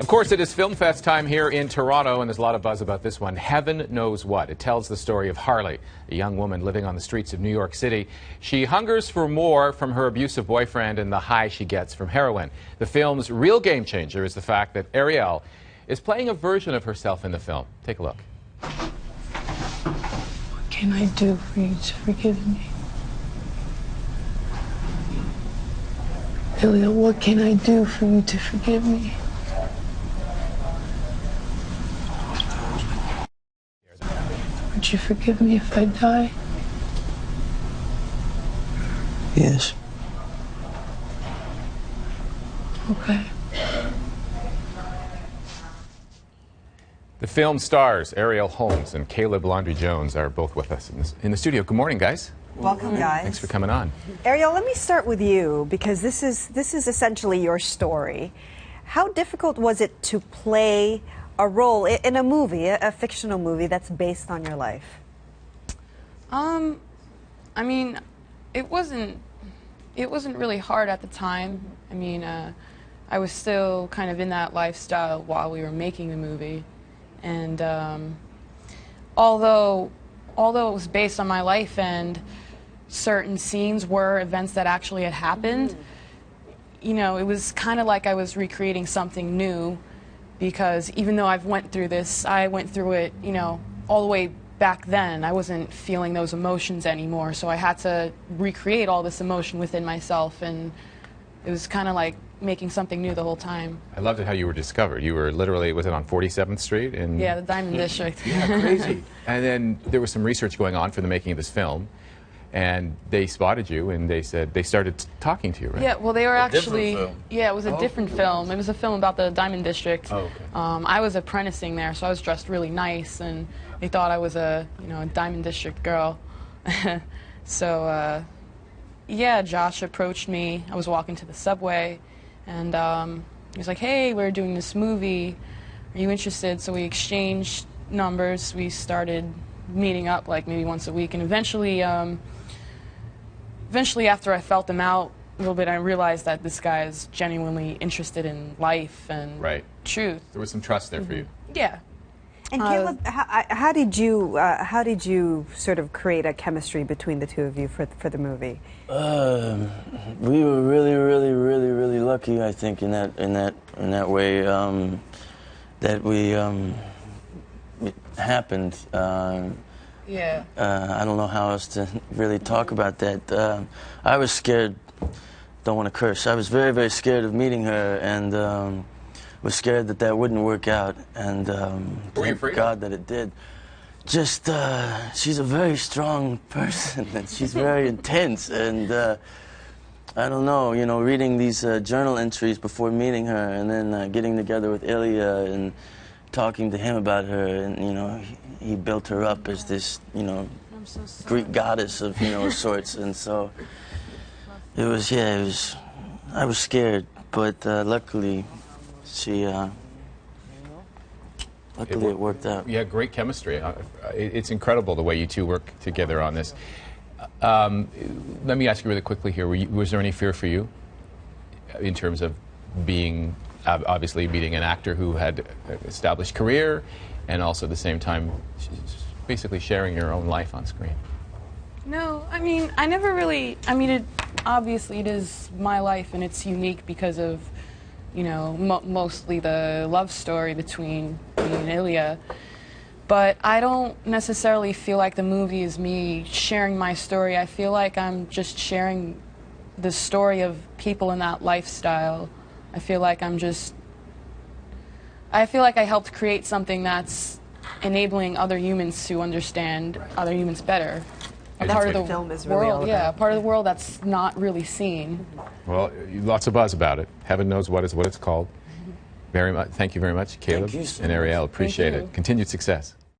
Of course, it is Film Fest time here in Toronto, and there's a lot of buzz about this one, Heaven Knows What. It tells the story of Harley, a young woman living on the streets of New York City. She hungers for more from her abusive boyfriend and the high she gets from heroin. The film's real game changer is the fact that Arielle is playing a version of herself in the film. Take a look. What can I do for you to forgive me? Arielle, what can I do for you to forgive me? Would you forgive me if I die? Yes. Okay. The film stars Arielle Holmes and Landry Jones are both with us in the studio. Good morning, guys. Welcome, guys. Thanks for coming on. Arielle, let me start with you, because this is essentially your story. How difficult was it to play a role in a movie, a fictional movie that's based on your life? I mean, it wasn't really hard at the time. I mean, I was still kind of in that lifestyle while we were making the movie, and although it was based on my life and certain scenes were events that actually had happened, you know, it was kind of like I was recreating something new, because even though I've went through this, I went through it, you know, all the way back then. I wasn't feeling those emotions anymore, so I had to recreate all this emotion within myself, and it was kind of like making something new the whole time. I loved it how you were discovered. You were literally, was it on 47th Street? Yeah, the Diamond District. Yeah, crazy. And then there was some research going on for the making of this film, and they spotted you, and they said they started talking to you, right? Yeah, well, they were actually, film. yeah, it was a different film. It was a film about the Diamond District. Oh, okay. I was apprenticing there, so I was dressed really nice, and they thought I was a Diamond District girl. So, yeah, Josh approached me. I was walking to the subway, and he was like, "Hey, we're doing this movie. Are you interested?" So we exchanged numbers. We started meeting up like maybe once a week, and eventually after I felt him out a little bit, I realized that this guy is genuinely interested in life and truth. There was some trust there for you. Yeah. And Caleb, how did you sort of create a chemistry between the two of you for the movie? We were really lucky, I think, in that way, that we it happened. Yeah. I don't know how else to really talk about that. I was scared. Don't want to curse. I was very scared of meeting her, and was scared that wouldn't work out. And thank God that it did. Just she's a very strong person, and she's very intense. And I don't know, you know, reading these journal entries before meeting her, and then getting together with Ilya and talking to him about her, and you know, he built her up as this, you know, Greek goddess of, you know, sorts, and so it was, yeah, it was. I was scared, but luckily, luckily it worked out. Yeah, great chemistry. It's incredible the way you two work together on this. Let me ask you really quickly here. Was there any fear for you in terms of being, obviously being an actor who had an established career, and also at the same time basically sharing your own life on screen? No, I mean, I never really, I mean, obviously it is my life, and it's unique because of, you know, mostly the love story between me and Ilya. But I don't necessarily feel like the movie is me sharing my story. I feel like I'm just sharing the story of people in that lifestyle. I feel like I helped create something that's enabling other humans to understand other humans better. A part of the film is really all world, yeah, a part of the world that's not really seen. Well, lots of buzz about it. Heaven Knows What is what it's called. Very much. Thank you very much, Caleb and Arielle. Appreciate it. Continued success.